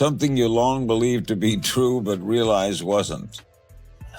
Something you long believed to be true but realized wasn't.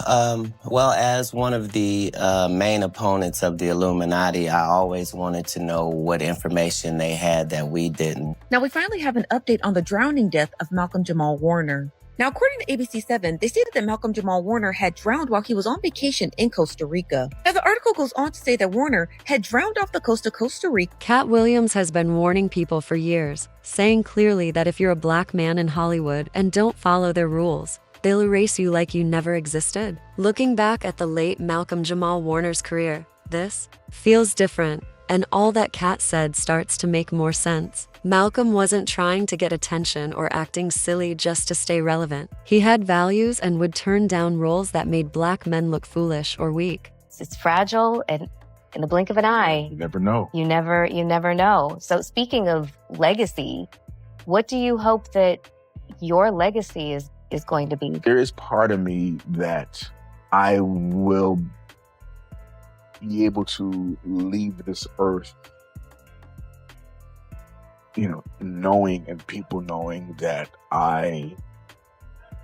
Well, as one of the main opponents of the Illuminati, I always wanted to know what information they had that we didn't. Now, we finally have an update on the drowning death of Malcolm-Jamal Warner. Now, according to ABC7, they stated that Malcolm-Jamal Warner had drowned while he was on vacation in Costa Rica. Now, the article goes on to say that Warner had drowned off the coast of Costa Rica. Katt Williams has been warning people for years, saying clearly that if you're a black man in Hollywood and don't follow their rules, they'll erase you like you never existed. Looking back at the late Malcolm-Jamal Warner's career, this feels different, and all that Katt said starts to make more sense. Malcolm wasn't trying to get attention or acting silly just to stay relevant. He had values and would turn down roles that made black men look foolish or weak. It's fragile, and in the blink of an eye, you never know. You never know. So speaking of legacy, what do you hope that your legacy is going to be? There is part of me that I will be able to leave this earth, knowing and people knowing that I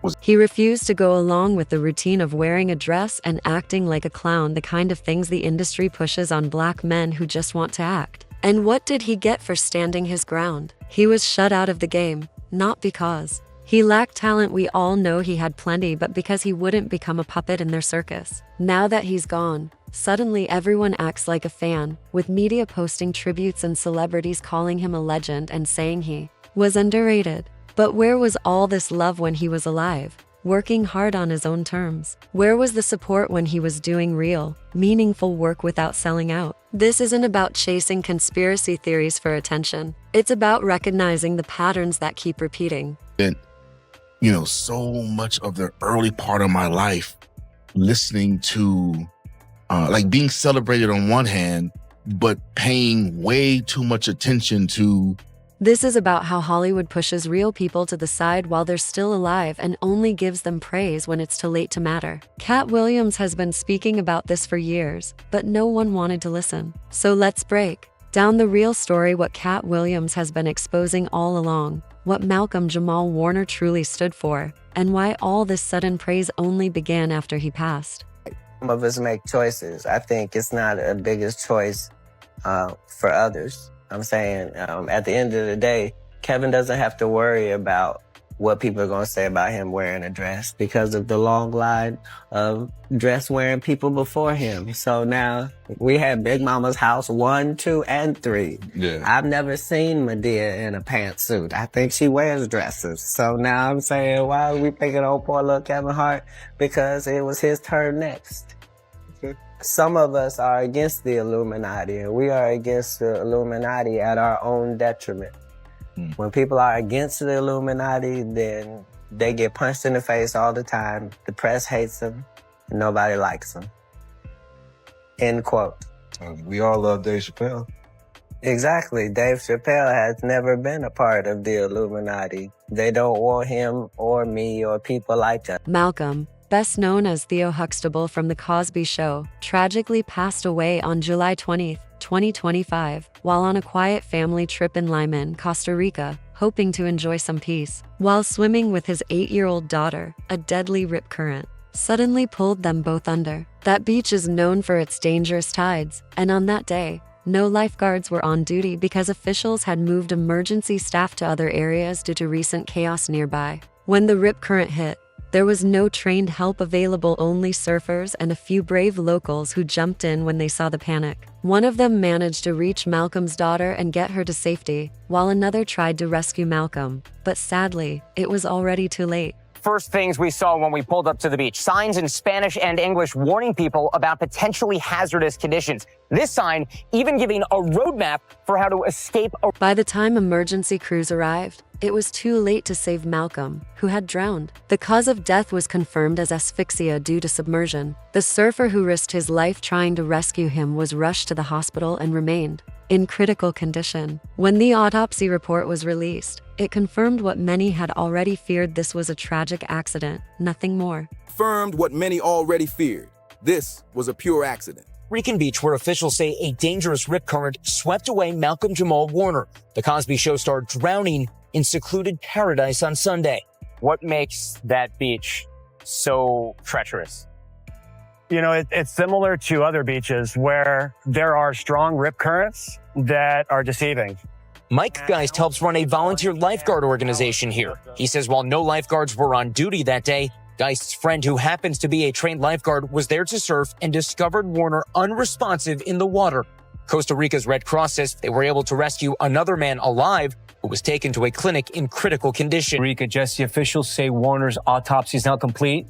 was. He refused to go along with the routine of wearing a dress and acting like a clown, the kind of things the industry pushes on black men who just want to act. And what did he get for standing his ground? He was shut out of the game, not because he lacked talent. We all know he had plenty, but because he wouldn't become a puppet in their circus. Now that he's gone, suddenly everyone acts like a fan, with media posting tributes and celebrities calling him a legend and saying he was underrated. But where was all this love when he was alive, working hard on his own terms? Where was the support when he was doing real, meaningful work without selling out? This isn't about chasing conspiracy theories for attention. It's about recognizing the patterns that keep repeating. So much of the early part of my life, listening to, being celebrated on one hand, but paying way too much attention to. This is about how Hollywood pushes real people to the side while they're still alive and only gives them praise when it's too late to matter. Katt Williams has been speaking about this for years, but no one wanted to listen. So let's break down the real story, what Katt Williams has been exposing all along, what Malcolm-Jamal Warner truly stood for, and why all this sudden praise only began after he passed. Some of us make choices. I think it's not a biggest choice for others. I'm saying at the end of the day, Kevin doesn't have to worry about what people are going to say about him wearing a dress because of the long line of dress-wearing people before him. So now we had Big Mama's house 1, 2, and 3. Yeah. I've never seen Medea in a pantsuit. I think she wears dresses. So now I'm saying, why are we picking on poor little Kevin Hart? Because it was his turn next. Some of us are against the Illuminati, and we are against the Illuminati at our own detriment. When people are against the Illuminati, then they get punched in the face all the time. The press hates them, and nobody likes them. End quote. We all love Dave Chappelle. Exactly. Dave Chappelle has never been a part of the Illuminati. They don't want him or me or people like us. Malcolm, best known as Theo Huxtable from The Cosby Show, tragically passed away on July 20th, 2025, while on a quiet family trip in Limon, Costa Rica, hoping to enjoy some peace. While swimming with his 8-year-old daughter, a deadly rip current suddenly pulled them both under. That beach is known for its dangerous tides, and on that day, no lifeguards were on duty because officials had moved emergency staff to other areas due to recent chaos nearby. When the rip current hit, there was no trained help available, only surfers and a few brave locals who jumped in when they saw the panic. One of them managed to reach Malcolm's daughter and get her to safety, while another tried to rescue Malcolm. But sadly, it was already too late. First things we saw when we pulled up to the beach, signs in Spanish and English warning people about potentially hazardous conditions. This sign even giving a roadmap for how to escape. By the time emergency crews arrived, it was too late to save Malcolm, who had drowned. The cause of death was confirmed as asphyxia due to submersion. The surfer who risked his life trying to rescue him was rushed to the hospital and remained in critical condition. When the autopsy report was released, it confirmed what many had already feared: this was a tragic accident, nothing more. Confirmed what many already feared. This was a pure accident. Rican Beach, where officials say a dangerous rip current swept away Malcolm-Jamal Warner, the Cosby Show star, drowning in secluded paradise on Sunday. What makes that beach so treacherous? You know, it's similar to other beaches where there are strong rip currents that are deceiving. Mike Geist helps run a volunteer lifeguard organization here. He says while no lifeguards were on duty that day, Geist's friend, who happens to be a trained lifeguard, was there to surf and discovered Warner unresponsive in the water. Costa Rica's Red Cross says they were able to rescue another man alive who was taken to a clinic in critical condition. Rica, Jesse, officials say Warner's autopsy is now complete.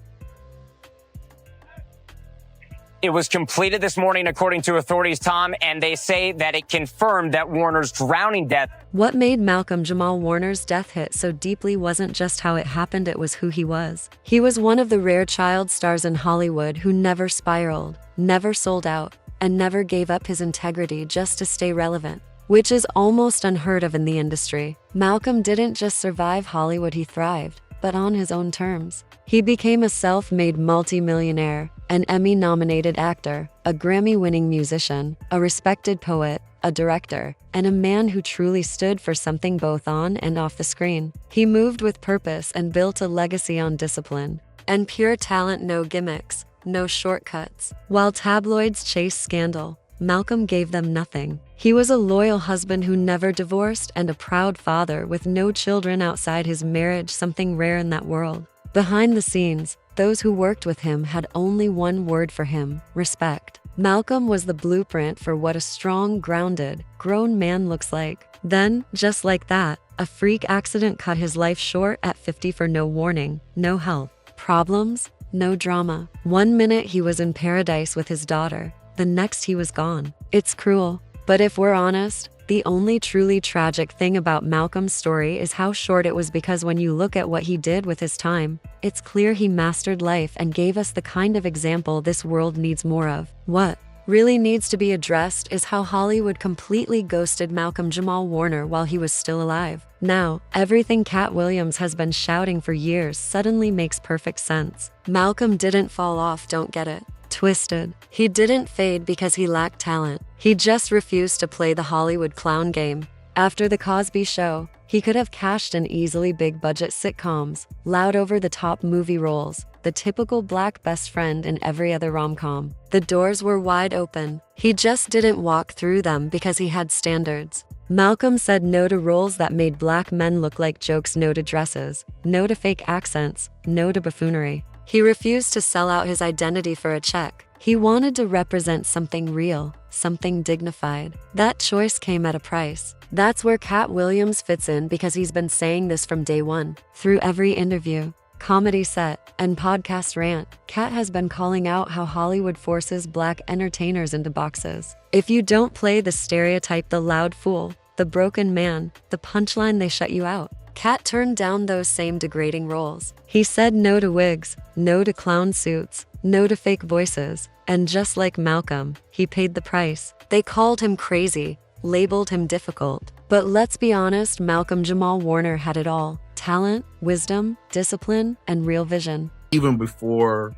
It was completed this morning, according to authorities, Tom, and they say that it confirmed that Warner's drowning death. What made Malcolm-Jamal Warner's death hit so deeply wasn't just how it happened, it was who he was. He was one of the rare child stars in Hollywood who never spiraled, never sold out, and never gave up his integrity just to stay relevant, which is almost unheard of in the industry. Malcolm didn't just survive Hollywood, he thrived, but on his own terms. He became a self-made multi-millionaire, an Emmy-nominated actor, a Grammy-winning musician, a respected poet, a director, and a man who truly stood for something both on and off the screen. He moved with purpose and built a legacy on discipline and pure talent, no gimmicks, no shortcuts. While tabloids chased scandal, Malcolm gave them nothing. He was a loyal husband who never divorced and a proud father with no children outside his marriage, something rare in that world. Behind the scenes, those who worked with him had only one word for him: respect. Malcolm was the blueprint for what a strong, grounded, grown man looks like. Then, just like that, a freak accident cut his life short at 50 for no warning, no health problems, no drama. One minute he was in paradise with his daughter, the next he was gone. It's cruel, but if we're honest, the only truly tragic thing about Malcolm's story is how short it was, because when you look at what he did with his time, it's clear he mastered life and gave us the kind of example this world needs more of. What really needs to be addressed is how Hollywood completely ghosted Malcolm-Jamal Warner while he was still alive. Now, everything Katt Williams has been shouting for years suddenly makes perfect sense. Malcolm didn't fall off, don't get it twisted. He didn't fade because he lacked talent. He just refused to play the Hollywood clown game. After The Cosby Show, he could have cashed in easily big-budget sitcoms, loud over-the-top movie roles, the typical black best friend in every other rom-com. The doors were wide open. He just didn't walk through them because he had standards. Malcolm said no to roles that made black men look like jokes, no to dresses, no to fake accents, no to buffoonery. He refused to sell out his identity for a check. He wanted to represent something real, something dignified. That choice came at a price. That's where Katt Williams fits in, because he's been saying this from day one. Through every interview, comedy set, and podcast rant, Katt has been calling out how Hollywood forces black entertainers into boxes. If you don't play the stereotype, the loud fool, the broken man, the punchline, they shut you out. Katt turned down those same degrading roles. He said no to wigs, no to clown suits, no to fake voices, and just like Malcolm, he paid the price. They called him crazy, labeled him difficult. But let's be honest, Malcolm-Jamal Warner had it all: talent, wisdom, discipline, and real vision. Even before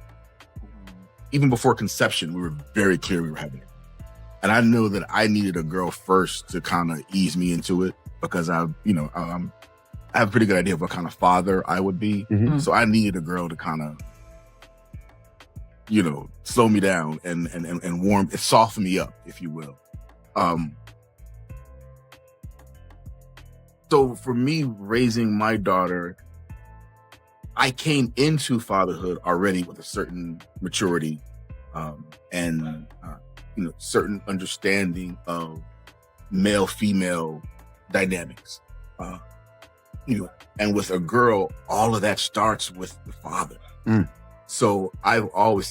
conception, we were very clear we were having it. And I knew that I needed a girl first to kind of ease me into it, because I have a pretty good idea of what kind of father I would be. Mm-hmm. So I needed a girl to kind of, slow me down and warm, soften me up, if you will. So for me, raising my daughter, I came into fatherhood already with a certain maturity and certain understanding of male-female dynamics. And with a girl, all of that starts with the father. So I've always,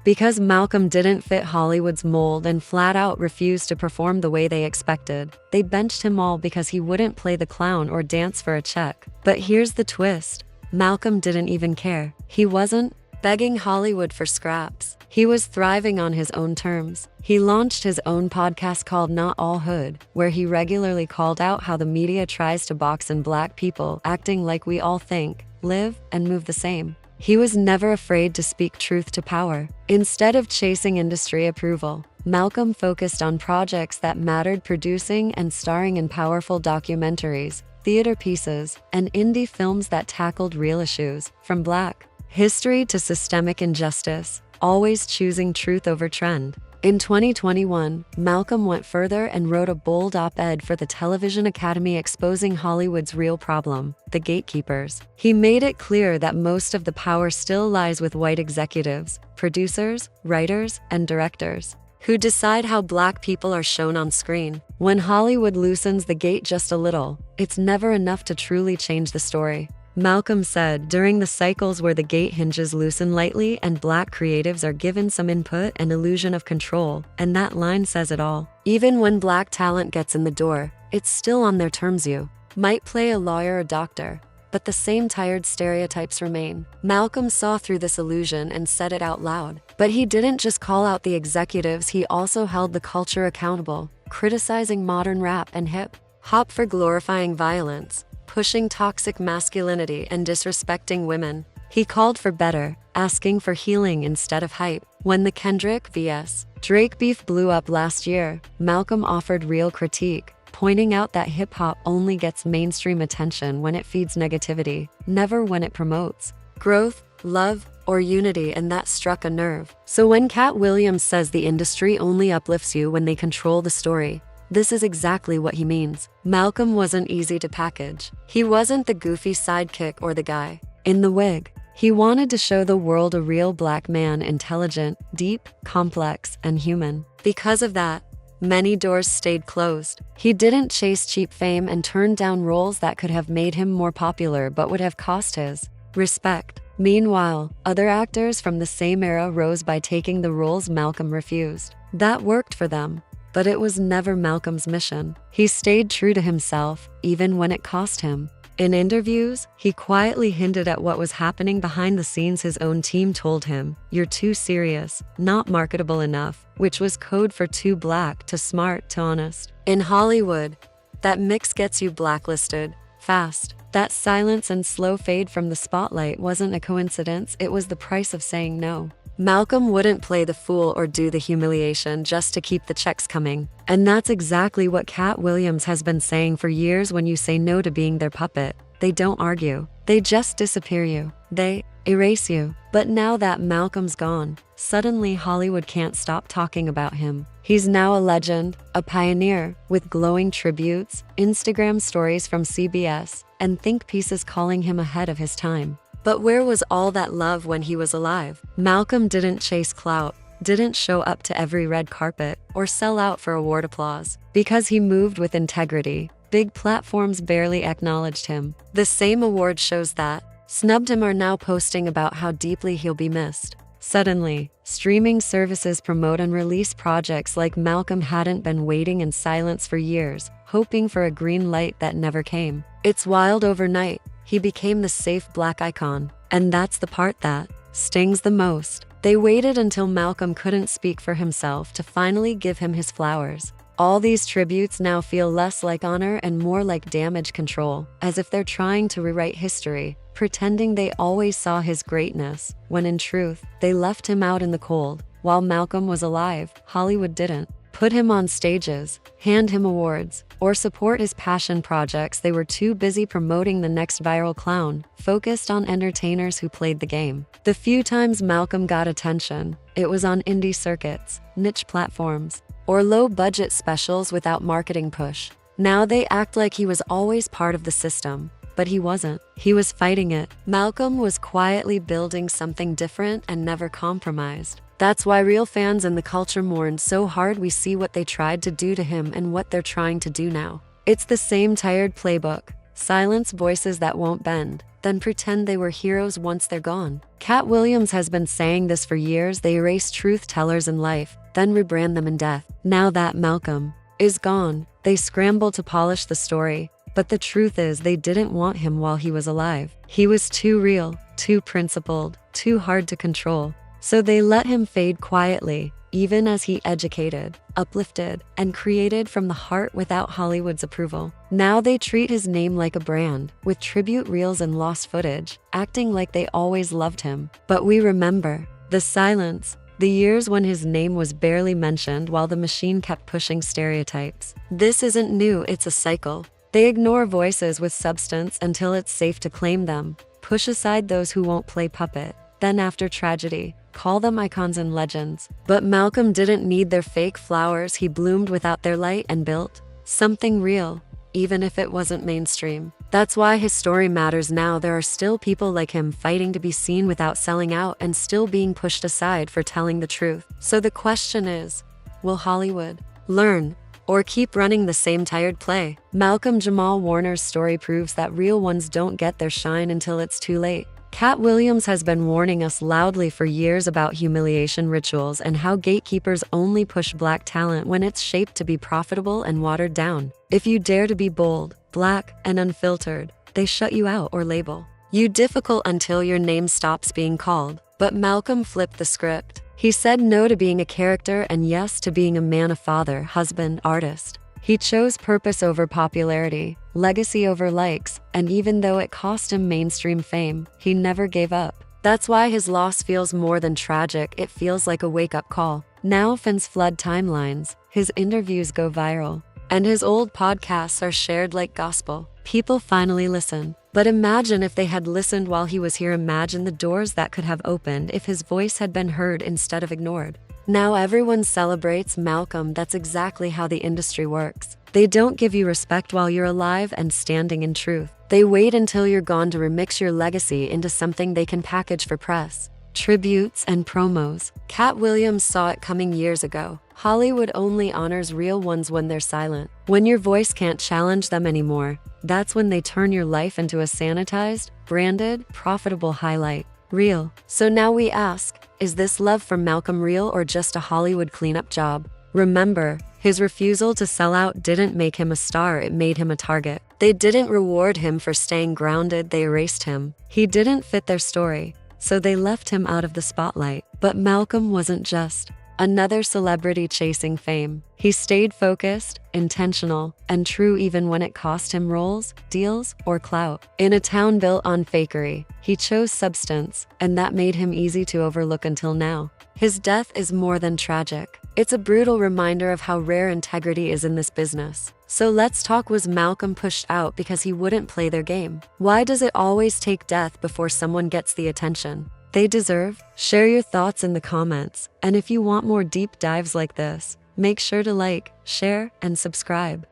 Because Malcolm didn't fit Hollywood's mold and flat out refused to perform the way they expected, they benched him all because he wouldn't play the clown or dance for a check. But here's the twist: Malcolm didn't even care. He wasn't begging Hollywood for scraps. He was thriving on his own terms. He launched his own podcast called Not All Hood, where he regularly called out how the media tries to box in black people, acting like we all think, live, and move the same. He was never afraid to speak truth to power. Instead of chasing industry approval, Malcolm focused on projects that mattered, producing and starring in powerful documentaries, theater pieces, and indie films that tackled real issues, from Black history to systemic injustice, always choosing truth over trend. In 2021, Malcolm went further and wrote a bold op-ed for the Television Academy exposing Hollywood's real problem, the gatekeepers. He made it clear that most of the power still lies with white executives, producers, writers, and directors, who decide how Black people are shown on screen. When Hollywood loosens the gate just a little, it's never enough to truly change the story. Malcolm said, during the cycles where the gate hinges loosen lightly and Black creatives are given some input and illusion of control, and that line says it all. Even when Black talent gets in the door, it's still on their terms. You might play a lawyer or doctor, but the same tired stereotypes remain. Malcolm saw through this illusion and said it out loud. But he didn't just call out the executives, he also held the culture accountable, criticizing modern rap and hip-hop for glorifying violence, pushing toxic masculinity, and disrespecting women. He called for better, asking for healing instead of hype. When the Kendrick vs. Drake beef blew up last year, Malcolm offered real critique, pointing out that hip-hop only gets mainstream attention when it feeds negativity, never when it promotes growth, love, or unity, and that struck a nerve. So when Katt Williams says the industry only uplifts you when they control the story, this is exactly what he means. Malcolm wasn't easy to package. He wasn't the goofy sidekick or the guy in the wig. He wanted to show the world a real Black man, intelligent, deep, complex, and human. Because of that, many doors stayed closed. He didn't chase cheap fame and turn down roles that could have made him more popular but would have cost his respect. Meanwhile, other actors from the same era rose by taking the roles Malcolm refused. That worked for them. But it was never Malcolm's mission. He stayed true to himself, even when it cost him. In interviews, he quietly hinted at what was happening behind the scenes. His own team told him, "You're too serious, not marketable enough," which was code for too Black, to smart, to honest. In Hollywood, that mix gets you blacklisted fast. That silence and slow fade from the spotlight wasn't a coincidence, it was the price of saying no. Malcolm wouldn't play the fool or do the humiliation just to keep the checks coming. And that's exactly what Katt Williams has been saying for years. When you say no to being their puppet, they don't argue. They just disappear you. They erase you. But now that Malcolm's gone, suddenly Hollywood can't stop talking about him. He's now a legend, a pioneer, with glowing tributes, Instagram stories from CBS, and think pieces calling him ahead of his time. But where was all that love when he was alive? Malcolm didn't chase clout, didn't show up to every red carpet, or sell out for award applause. Because he moved with integrity, big platforms barely acknowledged him. The same award shows that snubbed him are now posting about how deeply he'll be missed. Suddenly, streaming services promote and release projects like Malcolm hadn't been waiting in silence for years, hoping for a green light that never came. It's wild. Overnight, he became the safe Black icon. And that's the part that stings the most. They waited until Malcolm couldn't speak for himself to finally give him his flowers. All these tributes now feel less like honor and more like damage control, as if they're trying to rewrite history, pretending they always saw his greatness, when in truth, they left him out in the cold. While Malcolm was alive, Hollywood didn't put him on stages, hand him awards, or support his passion projects. They were too busy promoting the next viral clown, focused on entertainers who played the game. The few times Malcolm got attention, it was on indie circuits, niche platforms, or low-budget specials without marketing push. Now they act like he was always part of the system, but he wasn't. He was fighting it. Malcolm was quietly building something different and never compromised. That's why real fans in the culture mourned so hard. We see what they tried to do to him and what they're trying to do now. It's the same tired playbook. Silence voices that won't bend, then pretend they were heroes once they're gone. Katt Williams has been saying this for years. They erase truth tellers in life, then rebrand them in death. Now that Malcolm is gone, they scramble to polish the story. But the truth is, they didn't want him while he was alive. He was too real, too principled, too hard to control. So they let him fade quietly, even as he educated, uplifted, and created from the heart without Hollywood's approval. Now they treat his name like a brand, with tribute reels and lost footage, acting like they always loved him. But we remember the silence, the years when his name was barely mentioned while the machine kept pushing stereotypes. This isn't new, it's a cycle. They ignore voices with substance until it's safe to claim them, push aside those who won't play puppet. Then after tragedy, call them icons and legends. But Malcolm didn't need their fake flowers. He bloomed without their light and built something real, even if it wasn't mainstream. That's why his story matters now. There are still people like him fighting to be seen without selling out and still being pushed aside for telling the truth. So the question is, will Hollywood learn or keep running the same tired play? Malcolm-Jamal Warner's story proves that real ones don't get their shine until it's too late. Katt Williams has been warning us loudly for years about humiliation rituals and how gatekeepers only push Black talent when it's shaped to be profitable and watered down. If you dare to be bold, Black, and unfiltered, they shut you out or label you difficult until your name stops being called. But Malcolm flipped the script. He said no to being a character and yes to being a man, a father, husband, artist. He chose purpose over popularity, legacy over likes, and even though it cost him mainstream fame, he never gave up. That's why his loss feels more than tragic. It feels like a wake-up call. Now fans flood timelines, his interviews go viral, and his old podcasts are shared like gospel. People finally listen. But imagine if they had listened while he was here. Imagine the doors that could have opened if his voice had been heard instead of ignored. Now everyone celebrates Malcolm. That's exactly how the industry works. They don't give you respect while you're alive and standing in truth. They wait until you're gone to remix your legacy into something they can package for press, tributes, and promos. Katt Williams saw it coming years ago. Hollywood only honors real ones when they're silent. When your voice can't challenge them anymore, that's when they turn your life into a sanitized, branded, profitable highlight. Real. So now we ask, is this love for Malcolm real or just a Hollywood cleanup job? Remember, his refusal to sell out didn't make him a star, it made him a target. They didn't reward him for staying grounded, they erased him. He didn't fit their story, so they left him out of the spotlight. But Malcolm wasn't just another celebrity chasing fame. He stayed focused, intentional, and true even when it cost him roles, deals, or clout. In a town built on fakery, he chose substance, and that made him easy to overlook until now. His death is more than tragic. It's a brutal reminder of how rare integrity is in this business. So let's talk, was Malcolm pushed out because he wouldn't play their game? Why does it always take death before someone gets the attention they deserve? Share your thoughts in the comments. And if you want more deep dives like this, make sure to like, share, and subscribe.